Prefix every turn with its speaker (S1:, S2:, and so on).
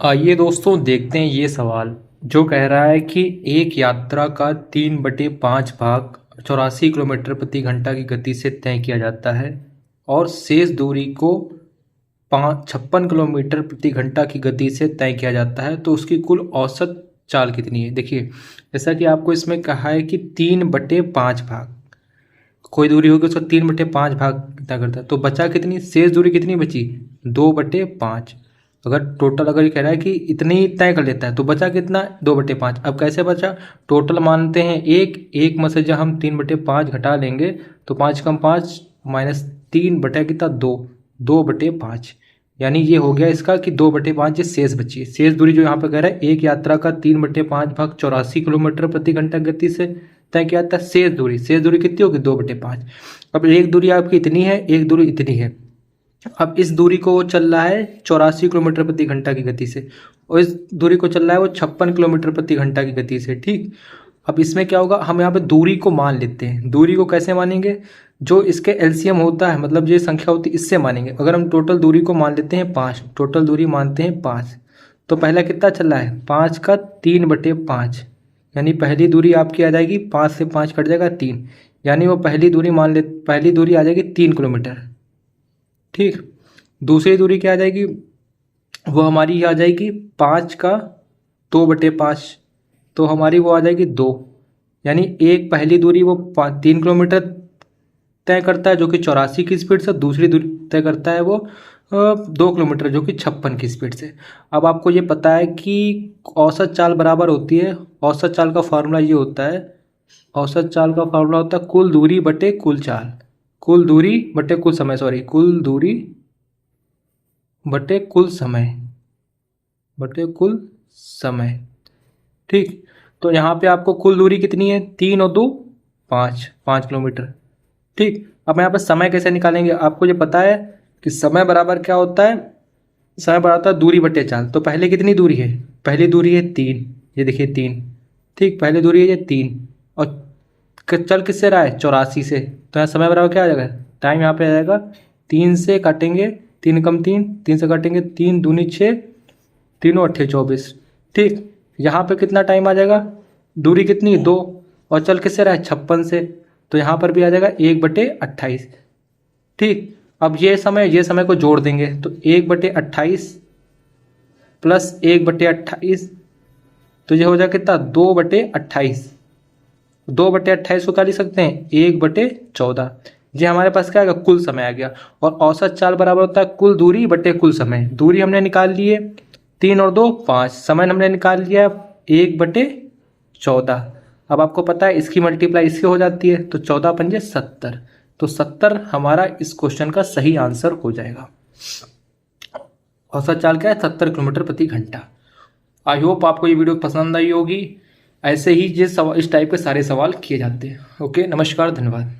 S1: आइए दोस्तों देखते हैं ये सवाल जो कह रहा है कि एक यात्रा का 3/5 भाग 84 किलोमीटर प्रति घंटा की गति से तय किया जाता है और शेष दूरी को 56 किलोमीटर प्रति घंटा की गति से तय किया जाता है, तो उसकी कुल औसत चाल कितनी है। देखिए, जैसा कि आपको इसमें कहा है कि 3/5 भाग, कोई दूरी होगी उसका 3/5 भाग तय करता है, तो बचा कितनी, शेष दूरी कितनी बची, 2/5। अगर टोटल अगर ये कह रहा है कि इतनी ही तय कर लेता है तो बचा कितना, 2/5। अब कैसे बचा, टोटल मानते हैं एक में से जब हम 3/5 घटा लेंगे तो 5 कम 5 माइनस 3 बटा कितना, 2/5। यानी ये हो गया इसका कि 2/5 ये शेष बची है। शेष दूरी जो यहाँ पे कह रहा है, एक यात्रा का 3/5 भाग 84 किलोमीटर प्रति घंटा गति से तय किया जाता है। शेष दूरी कितनी होगी, 2/5। अब एक दूरी आपकी इतनी है, एक दूरी इतनी है। अब इस दूरी को वो चल रहा है 84 किलोमीटर प्रति घंटा की गति से, और इस दूरी को चल रहा है वो 56 किलोमीटर प्रति घंटा की गति से। ठीक, अब इसमें क्या होगा, हम यहाँ पे दूरी को मान लेते हैं। दूरी को कैसे मानेंगे, जो इसके एलसीएम होता है, मतलब ये संख्या होती है, इससे मानेंगे। अगर हम टोटल दूरी को मान लेते हैं 5, टोटल दूरी मानते हैं 5, तो पहला कितना चल रहा है, 5 का 3/5, यानी पहली दूरी आपकी आ जाएगी, 5 से 5 कट जाएगा 3, यानी वो पहली दूरी मान ले, पहली दूरी आ जाएगी 3 किलोमीटर। ठीक, दूसरी दूरी क्या आ जाएगी, वो हमारी आ जाएगी 5 का 2/5, तो हमारी वो आ जाएगी 2, यानी एक पहली दूरी वो 3 किलोमीटर तय करता है जो कि 84 की स्पीड से, दूसरी दूरी तय करता है वो 2 किलोमीटर जो कि 56 की स्पीड से। अब आपको ये पता है कि औसत चाल बराबर होती है, औसत चाल का फार्मूला ये होता है, औसत चाल का फार्मूला होता है कुल दूरी बटे कुल चाल, कुल दूरी बटे कुल समय, सॉरी, कुल दूरी बटे कुल समय, बटे कुल समय। ठीक, तो यहाँ पे आपको कुल दूरी कितनी है, 3 और 2 5 किलोमीटर। ठीक, अब यहाँ पे समय कैसे निकालेंगे, आपको ये पता है कि समय बराबर क्या होता है, समय बराबर होता है दूरी बटे चाल। तो पहले कितनी दूरी है, पहली दूरी है 3, ये देखिए 3। ठीक, पहली दूरी है ये 3, और चल किससे रहा है, 84 से, तो यहाँ समय बराबर क्या आ जाएगा, टाइम यहाँ पे आ जाएगा, 3 से काटेंगे, 3 कम 3, 3 से काटेंगे 3 दूनी 6, 3 और 8 24। ठीक, यहाँ पे कितना टाइम आ जाएगा, दूरी कितनी, 2, और चल किससे रहा है, 56 से, तो यहाँ पर भी आ जाएगा 1/28। ठीक, अब ये समय को जोड़ देंगे तो 1/28 प्लस 1/28, तो ये हो जाएगा कितना, 2/28। 2/28 को क्या लिख सकते हैं, 1/14। ये हमारे पास क्या आएगा, कुल समय आ गया। और औसत चाल बराबर होता है कुल दूरी बटे कुल समय। दूरी हमने निकाल ली है 3 और 2 5, समय हमने निकाल लिया 1/14। अब आपको पता है इसकी मल्टीप्लाई इसकी हो जाती है, तो 14 पंजे 70, तो 70 हमारा इस क्वेश्चन का सही आंसर हो जाएगा। औसत चाल क्या है, 70 किलोमीटर प्रति घंटा। आई होप आपको ये वीडियो पसंद आई होगी। ऐसे ही इस टाइप के सारे सवाल किए जाते हैं। ओके, नमस्कार, धन्यवाद।